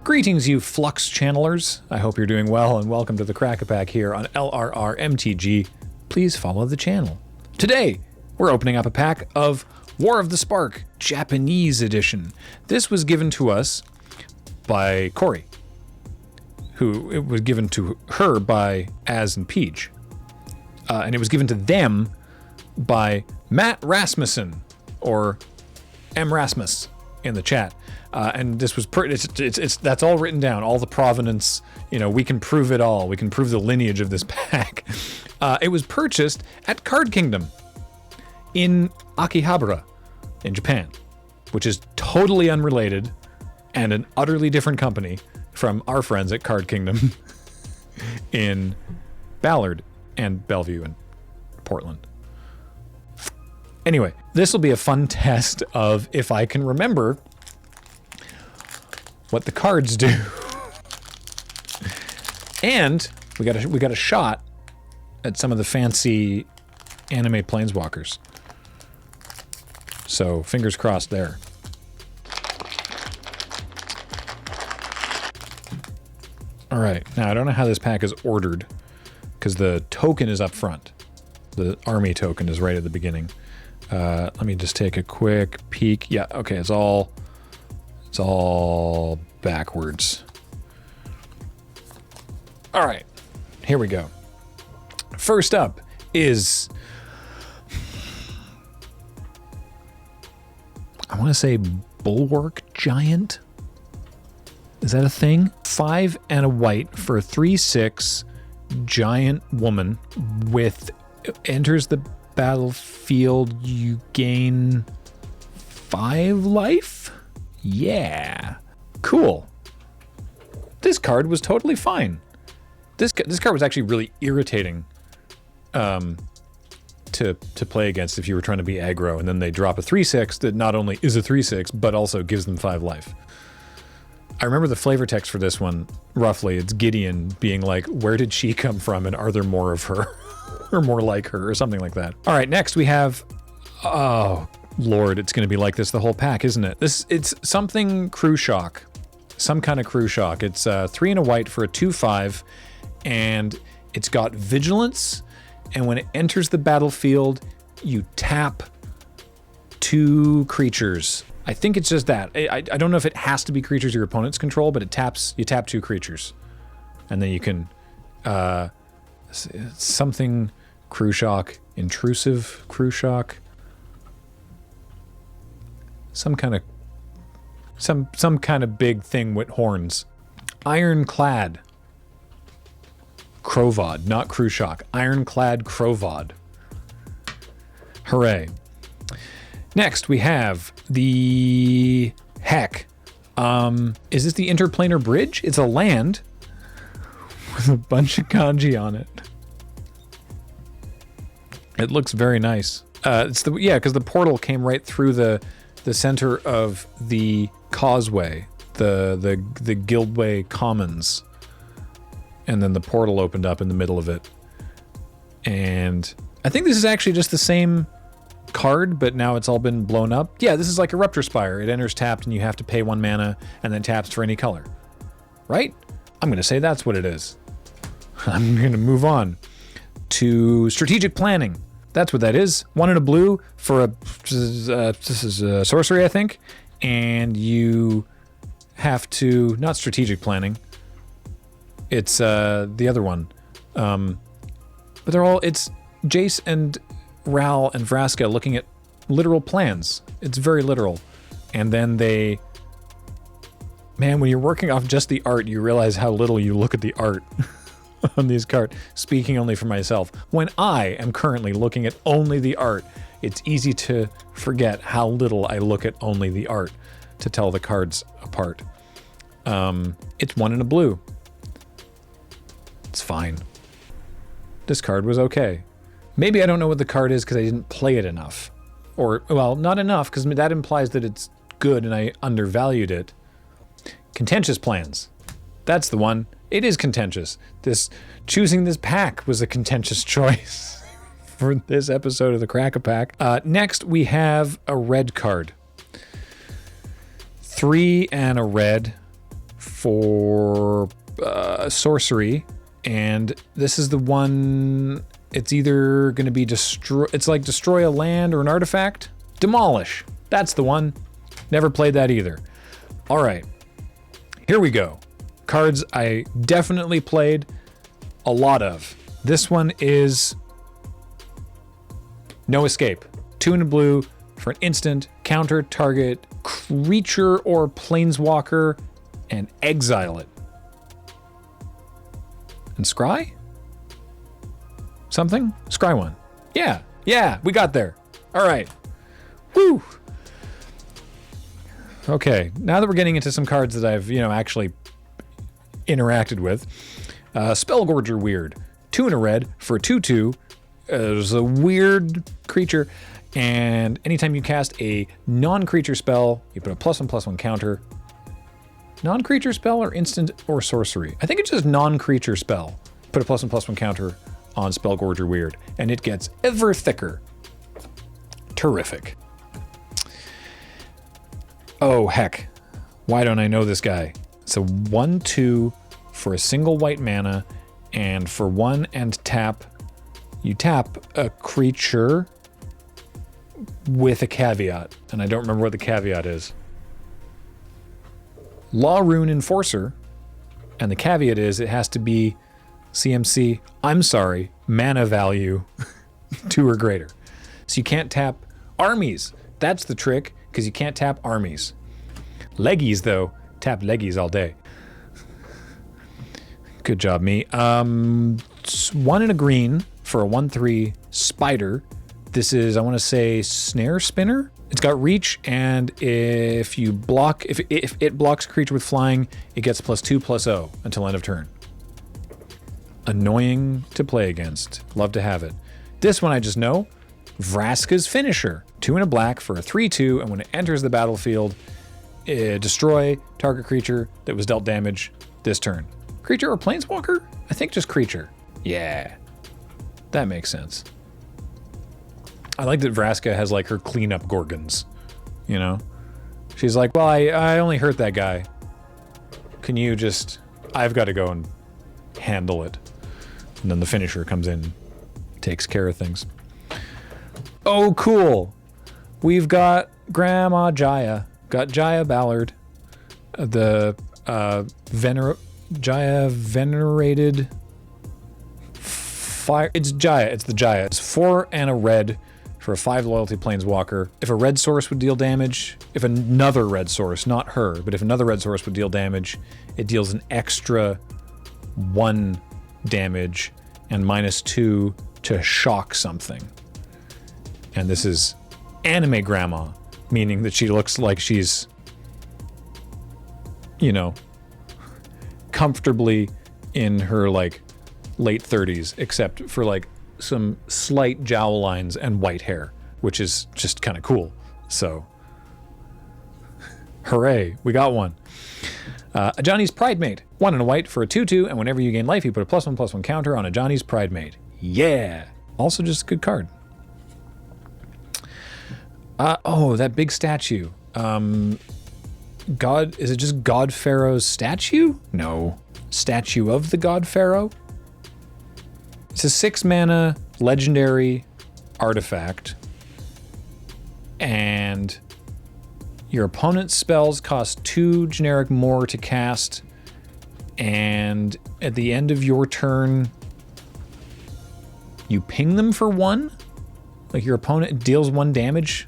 Greetings, you Flux channelers. I hope you're doing well, and welcome to the Crack-A-Pack here on LRRMTG. Please follow the channel. Today, we're opening up a pack of War of the Spark, Japanese edition. This was given to us by Corey, who it was given to her by Az and Peach. And it was given to them by Matt Rasmussen, or M. Rasmus in the chat. And this was that's all written down, all the provenance. You know, we can prove it all. We can prove the lineage of this pack. It was purchased at Card Kingdom in Akihabara in Japan, which is totally unrelated and an utterly different company from our friends at Card Kingdom in Ballard and Bellevue and Portland. Anyway, this will be a fun test of if I can remember what the cards do. And we got a shot at some of the fancy anime planeswalkers. So fingers crossed there. All right, now I don't know how this pack is ordered because the token is up front. The army token is right at the beginning. Let me just take a quick peek. Yeah, okay, it's all backwards. All right, here we go. First up is, I want to say Bulwark Giant. Is that a thing? 5 and a white for a 3/6 giant woman with enters the battlefield. You gain 5 life? Yeah. Cool. This card was totally fine. This card was actually really irritating to play against if you were trying to be aggro, and then they drop a 3/6 that not only is a 3/6 but also gives them 5 life. I remember the flavor text for this one, roughly. It's Gideon being like, where did she come from and are there more of her? Or more like her, or something like that. All right, next we have, oh Lord, it's gonna be like this the whole pack, isn't it? It's something Crew Shock. Some kind of Crew Shock. It's 3 and a white for a 2/5, and it's got Vigilance, and when it enters the battlefield, you tap 2 creatures. I think it's just that. I don't know if it has to be creatures your opponents control, but you tap 2 creatures. And then you can, something Crew Shock, intrusive Crew Shock. Some kind of big thing with horns. Ironclad Crovod, not Crew Shock. Ironclad Crovod. Hooray. Next we have the heck. Is this the Interplanar Bridge? It's a land with a bunch of kanji on it. It looks very nice. Because the portal came right through the center of the causeway, the Guildway Commons, and then the portal opened up in the middle of it. And I think this is actually just the same card, but now it's all been blown up. Yeah, this is like a Rupture Spire. It enters tapped and you have to pay 1 mana and then taps for any color. Right? I'm going to say that's what it is. I'm going to move on to Strategic Planning. That's what that is. 1 and a blue for a, this is a sorcery, I think. And you have to, not Strategic Planning. It's the other one. But they're all, it's Jace and Ral and Vraska looking at literal plans. It's very literal. And then they, man, when you're working off just the art, you realize how little you look at the art on these cards. Speaking only for myself, when I am currently looking at only the art, it's easy to forget how little I look at only the art to tell the cards apart. It's 1 and a blue. It's fine. This card was okay. Maybe I don't know what the card is because I didn't play it enough. Or, well, not enough, because that implies that it's good and I undervalued it. Contentious Plans. That's the one. It is contentious. Choosing this pack was a contentious choice for this episode of the Crack-A-Pack. Next, we have a red card. 3 and a red for sorcery, and this is the one. It's either going to be it's like destroy a land or an artifact. Demolish. That's the one. Never played that either. All right, here we go. Cards I definitely played a lot of. This one is No Escape. 2 and a blue for an instant, counter target creature or planeswalker and exile it. And scry? Something? Scry one. Yeah, we got there. All right. Woo! Okay, now that we're getting into some cards that I've, actually interacted with. Spellgorger Weird. 2 and a red for a 2/2. There's a weird creature, and anytime you cast a non-creature spell, you put a +1/+1 counter. Non-creature spell or instant or sorcery? I think it's just non-creature spell. Put a +1/+1 counter on Spellgorger Weird, and it gets ever thicker. Terrific. Oh, heck. Why don't I know this guy? It's a 1/2 for a single white mana, and for 1 and tap, you tap a creature with a caveat, and I don't remember what the caveat is. Law Rune Enforcer, and the caveat is it has to be CMC, mana value 2 or greater. So you can't tap armies. That's the trick, because you can't tap armies. Leggies, though, tap leggies all day. Good job, me. 1 and a green for a 1/3 spider. This is, I want to say, Snare Spinner. It's got reach, and if you block, if it blocks a creature with flying, it gets +2/+0 until end of turn. Annoying to play against. Love to have it. This one I just know. Vraska's Finisher. 2 and a black for a 3/2, and when it enters the battlefield, destroy target creature that was dealt damage this turn. Creature or planeswalker? I think just creature. Yeah, that makes sense. I like that Vraska has like her cleanup gorgons, She's like, well, I only hurt that guy. Can you just, I've got to go and handle it. And then the finisher comes in, takes care of things. Oh, cool. We've got Grandma Jaya. Got Jaya Ballard. The Jaya Venerated Fire. It's Jaya. It's the Jaya. It's 4 and a red for a 5 loyalty planeswalker. If a red source would deal damage, if another red source, not her, but if another red source would deal damage, it deals an extra 1 damage and -2 to shock something. And this is anime grandma, meaning that she looks like she's, comfortably in her like late 30s, except for like some slight jowl lines and white hair, which is just kind of cool. So, hooray, we got one. Ajani's Pridemate. 1 and a white for a 2/2, and whenever you gain life, you put a +1/+1 counter on Ajani's Pridemate. Yeah! Also just a good card. That big statue. Is it just God Pharaoh's statue? No. Statue of the God Pharaoh? It's a 6 mana legendary artifact. And your opponent's spells cost 2 generic more to cast. And at the end of your turn, you ping them for 1? Like your opponent deals 1 damage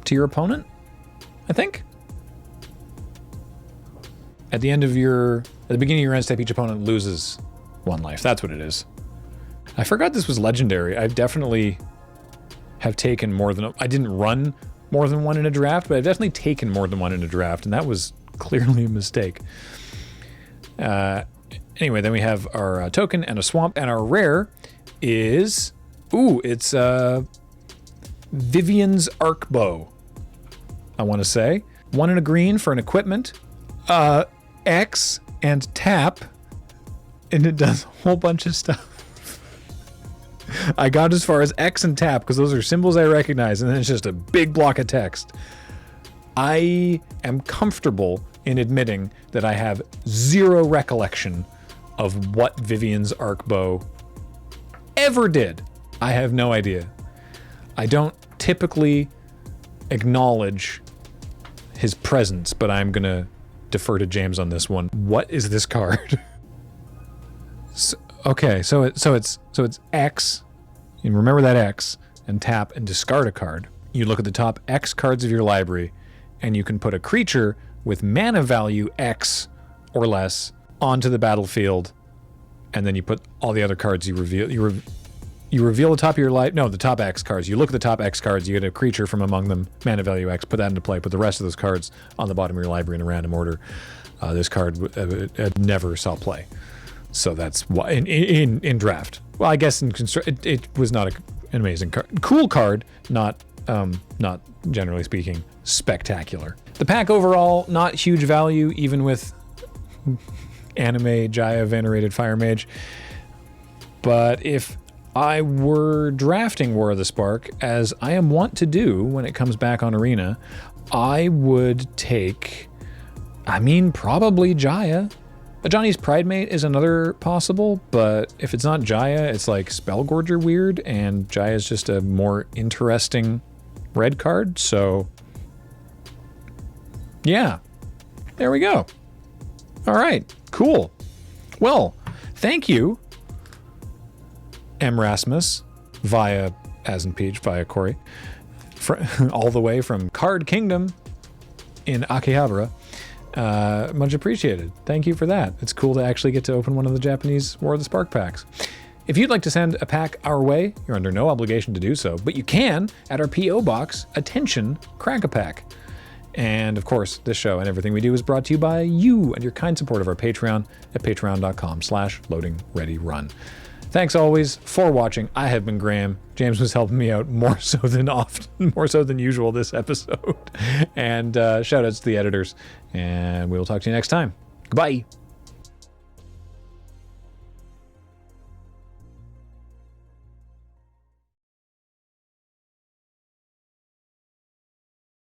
to your opponent, I think. At the beginning of your end step, each opponent loses 1 life. That's what it is. I forgot this was legendary. I definitely have taken I didn't run more than 1 in a draft, but I've definitely taken more than 1 in a draft, and that was clearly a mistake. Anyway, then we have our token and a swamp, and our rare is, it's Vivian's Arcbow, I want to say. 1 and a green for an equipment, X and tap, and it does a whole bunch of stuff. I got as far as X and tap because those are symbols I recognize, and then it's just a big block of text. I am comfortable in admitting that I have zero recollection of what Vivian's arc bow ever did. I have no idea. I don't typically acknowledge his presence, but I'm gonna defer to James on this one. What is this card? Okay, so it's X. You remember that X and tap and discard a card. You look at the top X cards of your library, and you can put a creature with mana value X or less onto the battlefield, and then you put all the other cards you reveal. You reveal the top of your the top X cards. You look at the top X cards, you get a creature from among them, mana value X, put that into play, put the rest of those cards on the bottom of your library in a random order. This card never saw play. So that's why in draft. Well, I guess in it was not an amazing card. Cool card, not generally speaking spectacular. The pack overall, not huge value, even with anime Jaya Venerated Fire Mage. But if I were drafting War of the Spark, as I am wont to do when it comes back on Arena, I would take, probably Jaya. Ajani's Pridemate is another possible, but if it's not Jaya, it's like Spellgorger weird, and Jaya is just a more interesting red card, so yeah, there we go. All right, cool. Well, thank you, M. Rasmus, via Peach, via Corey, all the way from Card Kingdom in Akihabara. Much appreciated. Thank you for that. It's cool to actually get to open one of the Japanese War of the Spark packs. If you'd like to send a pack our way, you're under no obligation to do so, but you can at our P.O. Box, Attention, Crack a Pack. And of course, this show and everything we do is brought to you by you and your kind support of our Patreon at patreon.com/loadingreadyrun. Thanks always for watching. I have been Graham. James was helping me out more so than usual this episode. And shout outs to the editors. And we'll talk to you next time. Goodbye.